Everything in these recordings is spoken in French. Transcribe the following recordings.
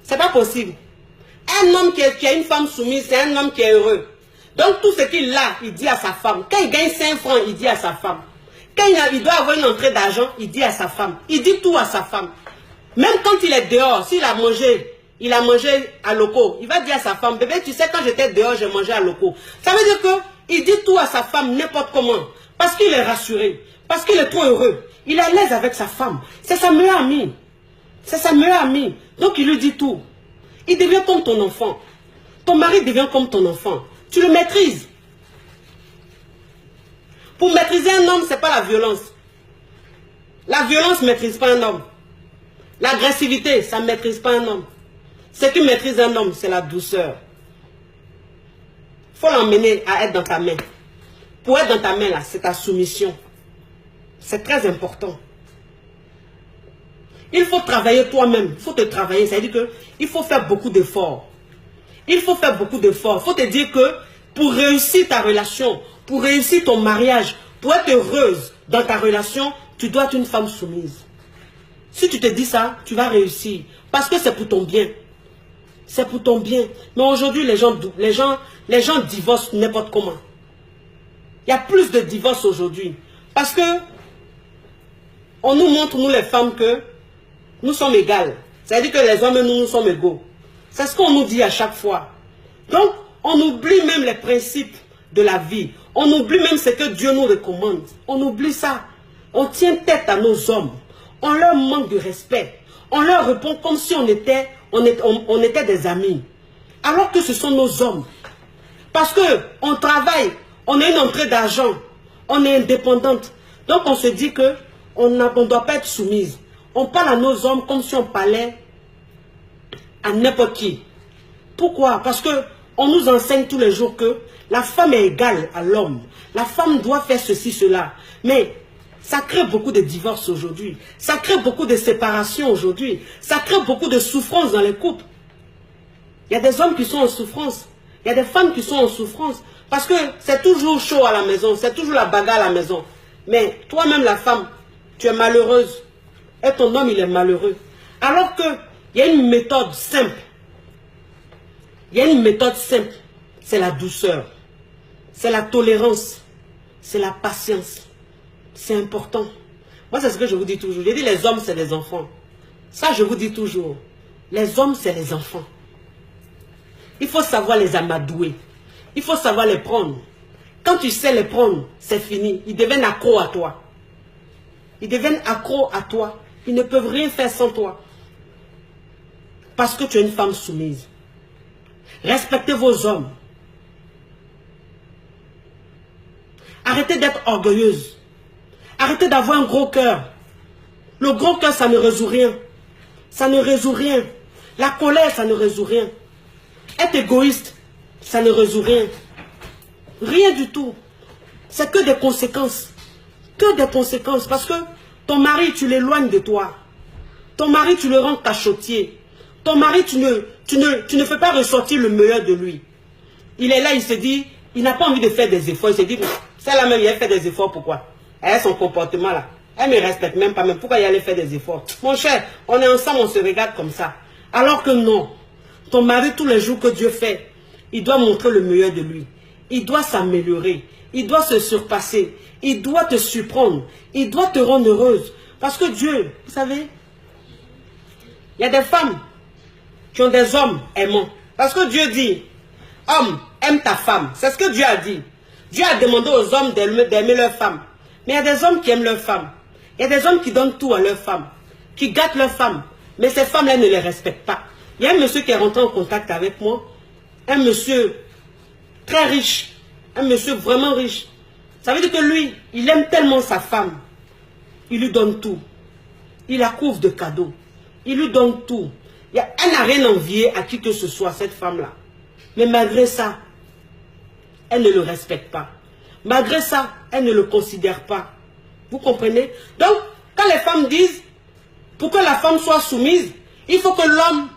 C'est pas possible. Un homme qui a une femme soumise, c'est un homme qui est heureux. Donc tout ce qu'il a, il dit à sa femme. Quand il gagne 5 francs, il dit à sa femme. Quand il doit avoir une entrée d'argent, il dit à sa femme. Il dit tout à sa femme. Même quand il est dehors, s'il a mangé à loco, il va dire à sa femme, bébé, tu sais, quand j'étais dehors, j'ai mangé à loco. Ça veut dire qu'il dit tout à sa femme n'importe comment. Parce qu'il est rassuré. Parce qu'il est trop heureux. Il est à l'aise avec sa femme. C'est sa meilleure amie. C'est sa meilleure amie. Donc il lui dit tout. Il devient comme ton enfant. Ton mari devient comme ton enfant. Tu le maîtrises. Pour maîtriser un homme, ce n'est pas la violence. La violence ne maîtrise pas un homme. L'agressivité, ça ne maîtrise pas un homme. Ce qui maîtrise un homme, c'est la douceur. Il faut l'emmener à être dans ta main. Pour être dans ta main, là, c'est ta soumission. C'est très important. Il faut travailler toi-même. Il faut te travailler. C'est-à-dire qu'il faut faire beaucoup d'efforts. Il faut faire beaucoup d'efforts. Il faut te dire que pour réussir ta relation, pour réussir ton mariage, pour être heureuse dans ta relation, tu dois être une femme soumise. Si tu te dis ça, tu vas réussir. Parce que c'est pour ton bien. C'est pour ton bien. Mais aujourd'hui, les gens divorcent n'importe comment. Il y a plus de divorces aujourd'hui. Parce que on nous montre, nous les femmes, que nous sommes égales. C'est-à-dire que les hommes, nous sommes égaux. C'est ce qu'on nous dit à chaque fois. Donc, on oublie même les principes de la vie. On oublie même ce que Dieu nous recommande. On oublie ça. On tient tête à nos hommes. On leur manque de respect. On leur répond comme si on était des amis. Alors que ce sont nos hommes. Parce qu'on travaille, on a une entrée d'argent, on est indépendante. Donc on se dit qu'on ne doit pas être soumise. On parle à nos hommes comme si on parlait à n'importe qui. Pourquoi? Parce qu'on nous enseigne tous les jours que la femme est égale à l'homme. La femme doit faire ceci, cela. Mais ça crée beaucoup de divorces aujourd'hui. Ça crée beaucoup de séparations aujourd'hui. Ça crée beaucoup de souffrances dans les couples. Il y a des hommes qui sont en souffrance. Il y a des femmes qui sont en souffrance. Parce que c'est toujours chaud à la maison. C'est toujours la bagarre à la maison. Mais toi-même, la femme, tu es malheureuse. Et ton homme, il est malheureux. Alors qu'il y a une méthode simple. Il y a une méthode simple. C'est la douceur. C'est la tolérance. C'est la patience. C'est important. Moi, c'est ce que je vous dis toujours. Je dis les hommes, c'est les enfants. Ça, je vous dis toujours. Les hommes, c'est les enfants. Il faut savoir les amadouer. Il faut savoir les prendre. Quand tu sais les prendre, c'est fini. Ils deviennent accros à toi. Ils deviennent accros à toi. Ils ne peuvent rien faire sans toi. Parce que tu es une femme soumise. Respectez vos hommes. Arrêtez d'être orgueilleuse. Arrêtez d'avoir un gros cœur. Le gros cœur, ça ne résout rien. Ça ne résout rien. La colère, ça ne résout rien. Être égoïste, ça ne résout rien. Rien du tout. C'est que des conséquences. Que des conséquences. Parce que ton mari, tu l'éloignes de toi. Ton mari, tu le rends cachotier. Ton mari, tu ne fais pas ressortir le meilleur de lui. Il est là, il se dit, il n'a pas envie de faire des efforts. Il se dit, celle-là même, il a fait des efforts, pourquoi? Elle a son comportement là. Elle ne me respecte même pas, mais pourquoi il allait faire des efforts? Mon cher, on est ensemble, on se regarde comme ça. Alors que non. Ton mari, tous les jours que Dieu fait, il doit montrer le meilleur de lui. Il doit s'améliorer. Il doit se surpasser. Il doit te surprendre. Il doit te rendre heureuse. Parce que Dieu, vous savez, il y a des femmes qui ont des hommes aimants. Parce que Dieu dit, homme, aime ta femme. C'est ce que Dieu a dit. Dieu a demandé aux hommes d'aimer leur femme. Mais il y a des hommes qui aiment leur femme. Il y a des hommes qui donnent tout à leur femme. Qui gâtent leur femme. Mais ces femmes-là ne les respectent pas. Il y a un monsieur qui est rentré en contact avec moi. Un monsieur très riche. Un monsieur vraiment riche. Ça veut dire que lui, il aime tellement sa femme. Il lui donne tout. Il la couvre de cadeaux. Il lui donne tout. Elle n'a rien envié à qui que ce soit, cette femme-là. Mais malgré ça, elle ne le respecte pas. Malgré ça, elle ne le considère pas. Vous comprenez? Donc, quand les femmes disent, pour que la femme soit soumise, il faut que l'homme,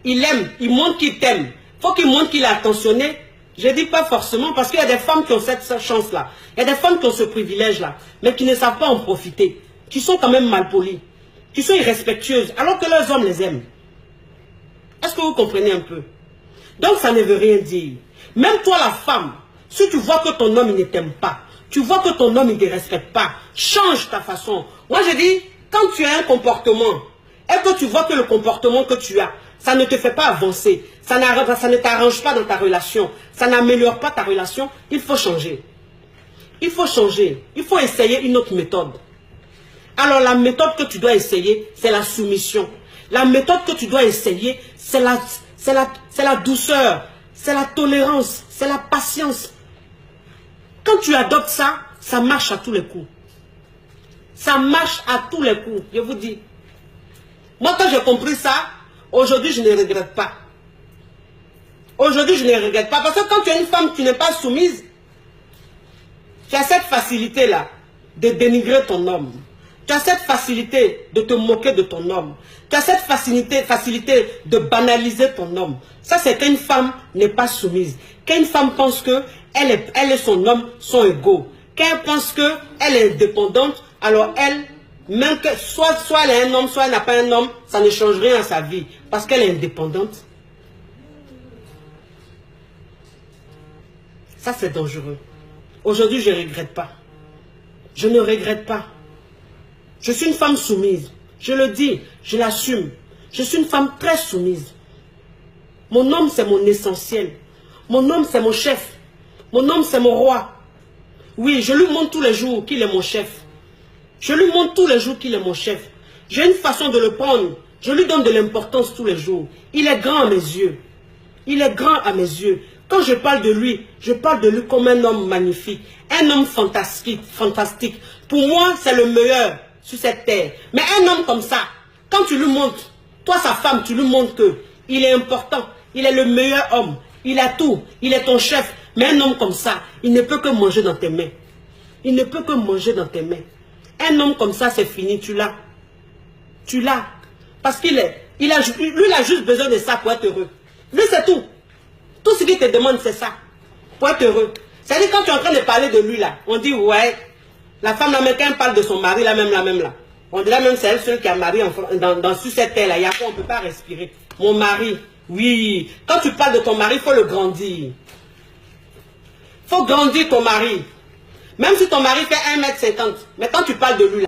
il aime, il montre qu'il t'aime. Il faut qu'il montre qu'il est attentionné. Je ne dis pas forcément, parce qu'il y a des femmes qui ont cette chance-là. Il y a des femmes qui ont ce privilège-là, mais qui ne savent pas en profiter. Qui sont quand même malpolies. Qui sont irrespectueuses, alors que leurs hommes les aiment. Est-ce que vous comprenez un peu? Donc ça ne veut rien dire. Même toi la femme, si tu vois que ton homme ne t'aime pas, tu vois que ton homme ne te respecte pas, change ta façon. Moi je dis, quand tu as un comportement, et que tu vois que le comportement que tu as, ça ne te fait pas avancer, ça ne t'arrange pas dans ta relation, ça n'améliore pas ta relation, il faut changer. Il faut changer, il faut essayer une autre méthode. Alors la méthode que tu dois essayer, c'est la soumission. La méthode que tu dois essayer, c'est la douceur, c'est la tolérance, c'est la patience. Quand tu adoptes ça, ça marche à tous les coups. Ça marche à tous les coups, je vous dis. Moi, quand j'ai compris ça, aujourd'hui, je ne regrette pas. Aujourd'hui, je ne regrette pas. Parce que quand tu es une femme qui n'est pas soumise, tu as cette facilité-là de dénigrer ton homme. Tu as cette facilité de te moquer de ton homme. Tu as cette facilité de banaliser ton homme. Ça, c'est qu'une femme n'est pas soumise. Qu'une femme pense que elle et son homme sont égaux. Qu'elle pense qu'elle est indépendante, alors elle, même que soit elle a un homme, soit elle n'a pas un homme, ça ne change rien à sa vie. Parce qu'elle est indépendante. Ça, c'est dangereux. Aujourd'hui, je ne regrette pas. Je ne regrette pas. Je suis une femme soumise. Je le dis, je l'assume. Je suis une femme très soumise. Mon homme, c'est mon essentiel. Mon homme, c'est mon chef. Mon homme, c'est mon roi. Oui, je lui montre tous les jours qu'il est mon chef. Je lui montre tous les jours qu'il est mon chef. J'ai une façon de le prendre. Je lui donne de l'importance tous les jours. Il est grand à mes yeux. Il est grand à mes yeux. Quand je parle de lui, je parle de lui comme un homme magnifique. Un homme fantastique. Pour moi, c'est le meilleur sur cette terre. Mais un homme comme ça, quand tu lui montres, toi sa femme, tu lui montres qu'il est important. Il est le meilleur homme. Il a tout. Il est ton chef. Mais un homme comme ça, il ne peut que manger dans tes mains. Il ne peut que manger dans tes mains. Un homme comme ça, c'est fini. Tu l'as. Tu l'as. Parce lui, il a juste besoin de ça pour être heureux. Lui, c'est tout. Tout ce qu'il te demande, c'est ça. Pour être heureux. C'est-à-dire, quand tu es en train de parler de lui, là, on dit, ouais, la femme, là, même quand elle parle de son mari, la même, là. On dit, là, même, c'est elle seule qui a marié sur cette terre, là. Il y a quoi, on ne peut pas respirer. Mon mari, oui. Quand tu parles de ton mari, il faut le grandir. Il faut grandir ton mari. Même si ton mari fait 1,50 m, mais quand tu parles de lui, là,